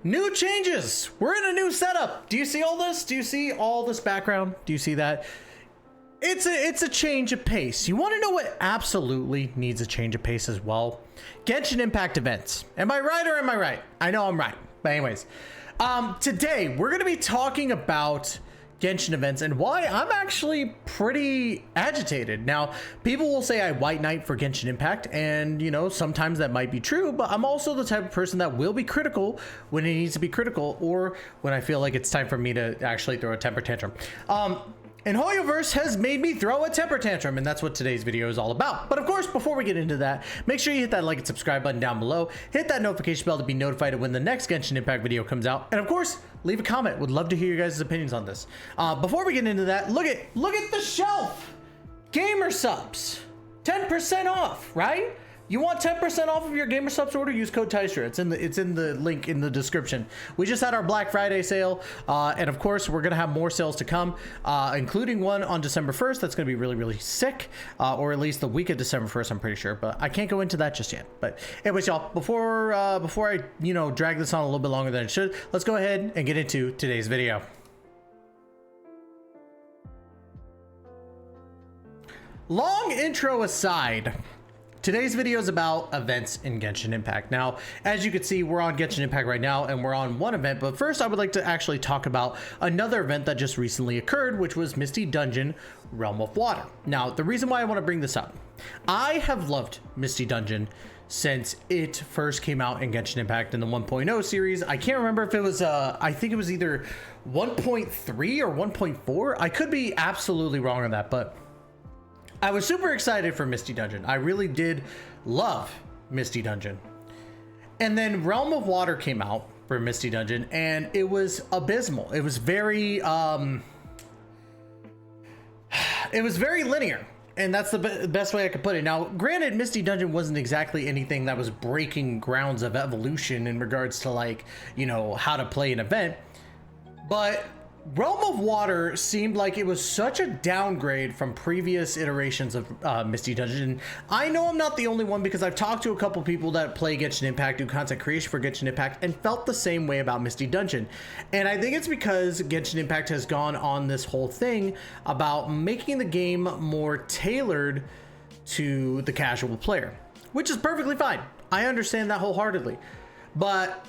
New changes. We're in a new setup. Do you see all this? Do you see all this background? Do you see that? It's a change of pace. You want to know what absolutely needs a change of pace as well? Genshin Impact events. Am I right or am I right? I know I'm right. But anyways, today we're going to be talking about Genshin events and why I'm actually pretty agitated. Now, people will say I white knight for Genshin Impact, and you know, sometimes that might be true, but I'm also the type of person that will be critical when it needs to be critical, or when I feel like it's time for me to actually throw a temper tantrum. And Hoyoverse has made me throw a temper tantrum, and that's what today's video is all about. But of course, before we get into that, make sure you hit that like and subscribe button down below. Hit that notification bell to be notified of when the next Genshin Impact video comes out. And of course, leave a comment. Would love to hear your guys' opinions on this. Before we get into that, look at the shelf. Gamer subs, 10% off, right? You want 10% off of your Gamer Subs order? Use code Tystra. It's in the link in the description. We just had our Black Friday sale, and of course we're gonna have more sales to come, including one on December 1st. That's gonna be really sick, or at least the week of December 1st. I'm pretty sure, but I can't go into that just yet. But anyways, y'all, before I drag this on a little bit longer than it should, let's go ahead and get into today's video. Long intro aside, today's video is about events in Genshin Impact. Now, as you can see, we're on Genshin Impact right now, and we're on one event, but first I would like to actually talk about another event that just recently occurred, which was Misty Dungeon Realm of Water. Now, the reason why I want to bring this up, I have loved Misty Dungeon since it first came out in Genshin Impact in the 1.0 series. I can't remember if it was, I think it was either 1.3 or 1.4. I could be absolutely wrong on that, but I was super excited for Misty Dungeon. I really did love Misty Dungeon. And then Realm of Water came out for Misty Dungeon, and it was abysmal. It was very linear, and that's the best way I could put it. Now, granted, Misty Dungeon wasn't exactly anything that was breaking grounds of evolution in regards to, like, you know, how to play an event, but Realm of Water seemed like it was such a downgrade from previous iterations of Misty Dungeon. I know I'm not the only one, because I've talked to a couple people that play Genshin Impact, do content creation for Genshin Impact, and felt the same way about Misty Dungeon. And I think it's because Genshin Impact has gone on this whole thing about making the game more tailored to the casual player, which is perfectly fine. I understand that wholeheartedly. But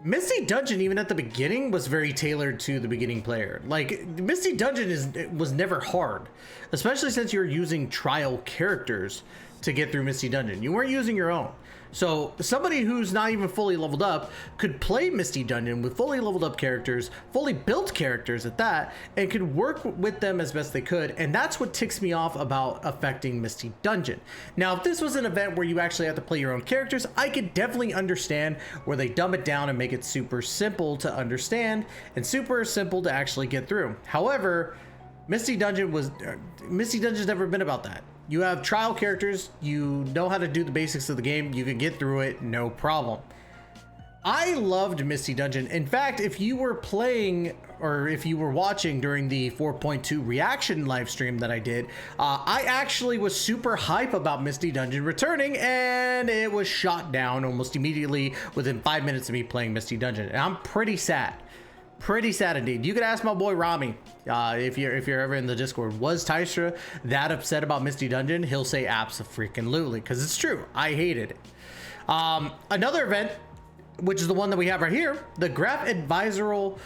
Misty Dungeon, even at the beginning, was very tailored to the beginning player. Like, Misty Dungeon was never hard, especially since you're using trial characters to get through Misty Dungeon. You weren't using your own. So somebody who's not even fully leveled up could play Misty Dungeon with fully leveled up characters, fully built characters at that, and could work with them as best they could. And that's what ticks me off about affecting Misty Dungeon. Now, if this was an event where you actually have to play your own characters, I could definitely understand where they dumb it down and make it super simple to understand and super simple to actually get through. However, Misty Dungeon's never been about that. You have trial characters, you know how to do the basics of the game, you can get through it, no problem. I loved Misty Dungeon. In fact, if you were playing, or if you were watching during the 4.2 reaction live stream that I did, I actually was super hype about Misty Dungeon returning, and it was shot down almost immediately within 5 minutes of me playing Misty Dungeon. And I'm pretty sad. Pretty sad indeed. You could ask my boy Rami, if you're ever in the Discord, was Tystra that upset about Misty Dungeon? He'll say abso-freaking-lutely, because it's true. I hated it. Another event, which is the one that we have right here, the Graph Adversarial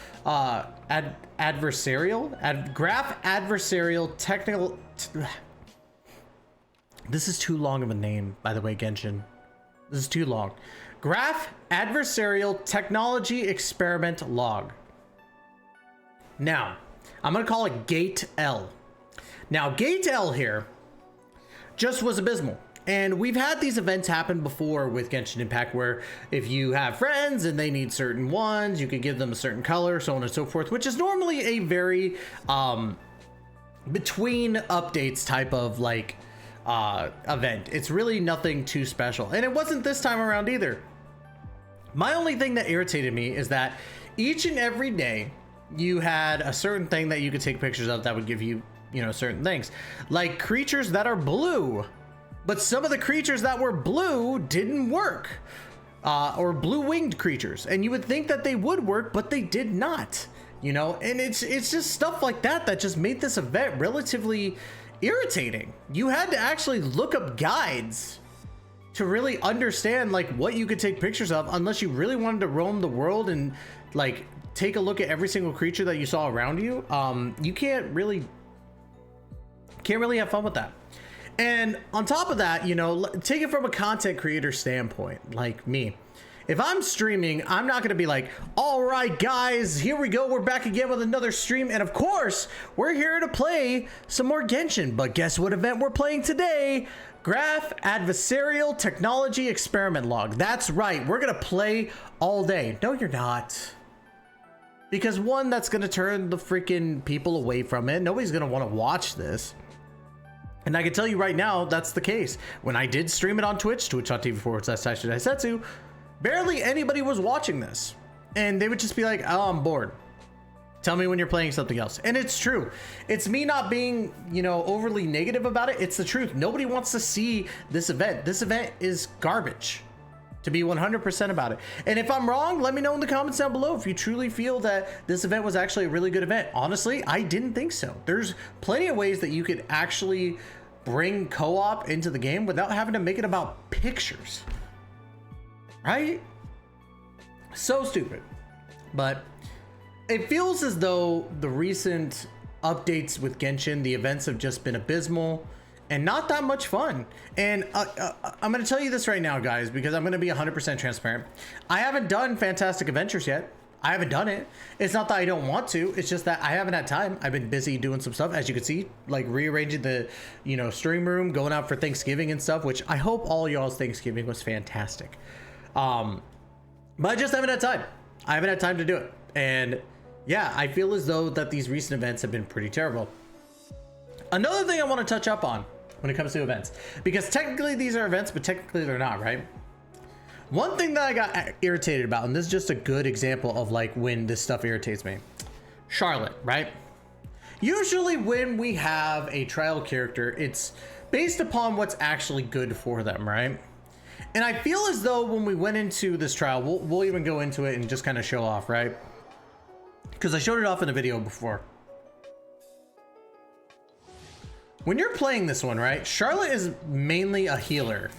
Technical. This is too long of a name, by the way, Genshin. This is too long. Graph Adversarial Technology Experiment Log. Now, I'm going to call it Gate L. Now, Gate L here just was abysmal. And we've had these events happen before with Genshin Impact, where if you have friends and they need certain ones, you could give them a certain color, so on and so forth, which is normally a very between updates type of like event. It's really nothing too special. And it wasn't this time around either. My only thing that irritated me is that each and every day, you had a certain thing that you could take pictures of that would give you, you know, certain things. Like creatures that are blue. But some of the creatures that were blue didn't work. or blue-winged creatures, and you would think that they would work, but they did not, you know. And it's just stuff like that that just made this event relatively irritating. You had to actually look up guides to really understand like what you could take pictures of, unless you really wanted to roam the world and like take a look at every single creature that you saw around you. You can't really have fun with that. And on top of that, you know, take it from a content creator standpoint, like me. If I'm streaming, I'm not going to be like, all right, guys, here we go. We're back again with another stream. And of course, we're here to play some more Genshin. But guess what event we're playing today? Graph Adversarial Technology Experiment Log. That's right. We're going to play all day. No, you're not. Because one, that's going to turn the freaking people away from it. Nobody's going to want to watch this. And I can tell you right now, that's the case. When I did stream it on Twitch, twitch.tv/Daisetsu, barely anybody was watching this. And they would just be like, oh, I'm bored. Tell me when you're playing something else. And it's true. It's me not being, you know, overly negative about it. It's the truth. Nobody wants to see this event. This event is garbage, to be 100% about it. And if I'm wrong, let me know in the comments down below if you truly feel that this event was actually a really good event. Honestly, I didn't think so. There's plenty of ways that you could actually bring co-op into the game without having to make it about pictures, right? So stupid. But it feels as though the recent updates with Genshin, the events have just been abysmal and not that much fun. And I'm going to tell you this right now, guys, because I'm going to be 100% transparent. I haven't done Fantastic Adventures yet. I haven't done it. It's not that I don't want to. It's just that I haven't had time. I've been busy doing some stuff, as you can see, like rearranging the, you know, stream room, going out for Thanksgiving and stuff, which I hope all y'all's Thanksgiving was fantastic. But I just haven't had time. I haven't had time to do it. And yeah, I feel as though that these recent events have been pretty terrible. Another thing I want to touch up on when it comes to events, because technically these are events, but technically they're not, right? One thing that I got irritated about, and this is just a good example of like when this stuff irritates me. Charlotte, right? Usually when we have a trial character, it's based upon what's actually good for them, right? And I feel as though when we went into this trial, we'll even go into it and just kind of show off, right? Because I showed it off in the video before. When you're playing this one, right, Charlotte is mainly a healer.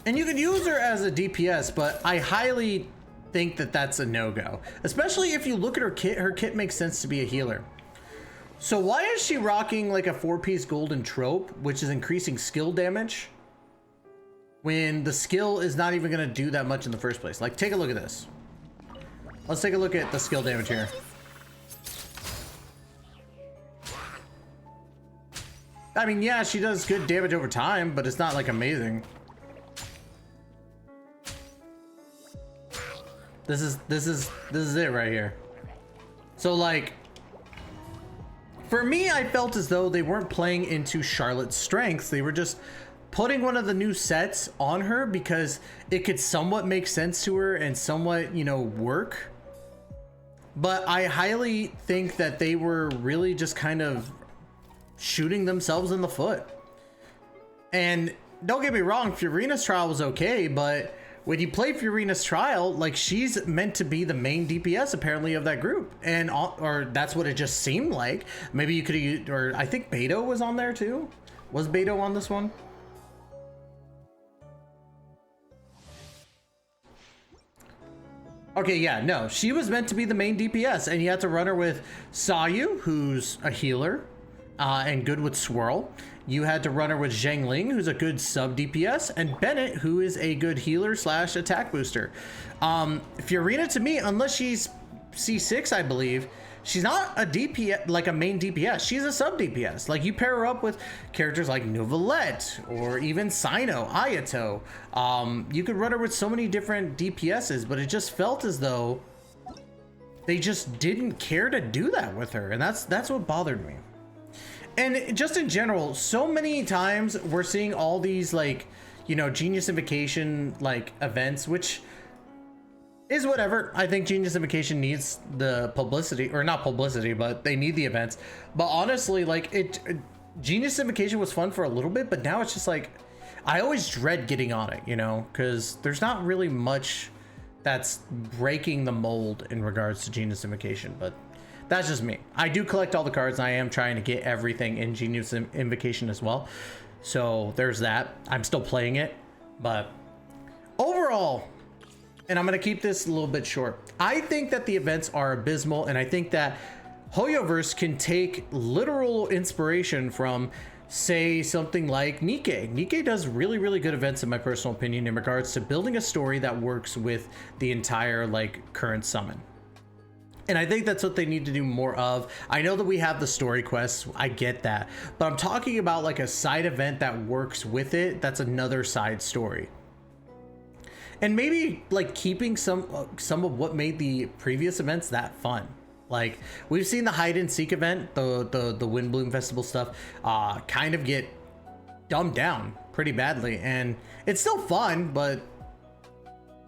And you can use her as a DPS, but I highly think that that's a no-go. Especially if you look at her kit makes sense to be a healer. So why is she rocking like a 4-piece golden trope, which is increasing skill damage, when the skill is not even going to do that much in the first place? Like, take a look at this. Let's take a look at the skill damage here. I mean, yeah, she does good damage over time, but it's not like amazing. This is it right here. So like, for me, I felt as though they weren't playing into Charlotte's strengths. They were just putting one of the new sets on her because it could somewhat make sense to her and somewhat, you know, work. But I highly think that they were really just kind of shooting themselves in the foot. And don't get me wrong, Furina's trial was okay, but when you play Furina's trial, like, she's meant to be the main DPS apparently of that group, and or that's what it just seemed like. Maybe you could have used, or I think Beto was on there too. Was Beto on this one? Okay, yeah, no, she was meant to be the main DPS, and you had to run her with Sayu, who's a healer and good with Swirl. You had to run her with Zhengling, who's a good sub DPS, and Bennett, who is a good healer slash attack booster. Furina, to me, unless she's C6, I believe, she's not a DPS, like a main DPS. She's a sub DPS. Like, you pair her up with characters like Novelette or even Sino, Ayato. You could run her with so many different DPSs, but it just felt as though they just didn't care to do that with her, and that's what bothered me. And just in general, so many times we're seeing all these, like, you know, Genius Invocation like events, which is whatever. I think Genius Invocation needs the publicity, or not publicity, but they need the events. But honestly, like, Genius Invocation was fun for a little bit, but now it's just like, I always dread getting on it, you know, because there's not really much that's breaking the mold in regards to Genius Invocation, but that's just me. I do collect all the cards, and I am trying to get everything in Genius Invocation as well. So there's that. I'm still playing it, but overall, and I'm going to keep this a little bit short, I think that the events are abysmal, and I think that Hoyoverse can take literal inspiration from, say, something like Qingque. Qingque does really, really good events, in my personal opinion, in regards to building a story that works with the entire, like, current summon. And I think that's what they need to do more of. I know that we have the story quests, I get that, but I'm talking about like a side event that works with it. That's another side story. And maybe like keeping some of what made the previous events that fun. Like we've seen the hide and seek event, the Windbloom Festival stuff, kind of get dumbed down pretty badly, and it's still fun, but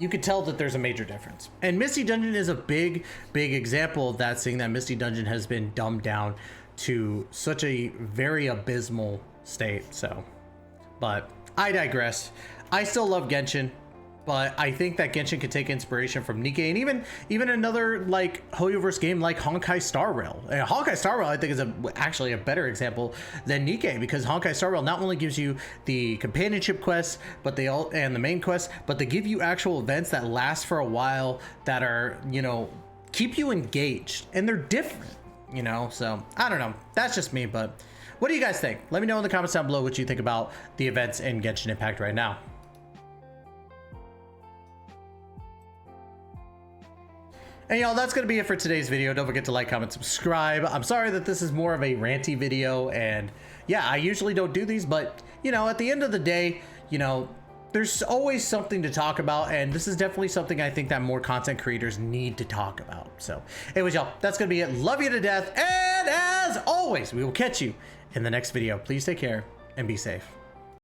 you could tell that there's a major difference. And Misty Dungeon is a big example of that, seeing that Misty Dungeon has been dumbed down to such a very abysmal state. So, but I digress. I still love Genshin, but I think that Genshin could take inspiration from Qingque, and even another like Hoyoverse game like Honkai Star Rail. And Honkai Star Rail I think is actually a better example than Qingque, because Honkai Star Rail not only gives you the companionship quests, but and the main quests, but they give you actual events that last for a while, that are, you know, keep you engaged, and they're different, you know. So I don't know, that's just me, but what do you guys think? Let me know in the comments down below what you think about the events in Genshin Impact right now. And y'all, that's going to be it for today's video. Don't forget to like, comment, subscribe. I'm sorry that this is more of a ranty video, and yeah, I usually don't do these, but you know, at the end of the day, you know, there's always something to talk about, and this is definitely something I think that more content creators need to talk about. So anyways, y'all, that's going to be it. Love you to death, and as always, we will catch you in the next video. Please take care and be safe.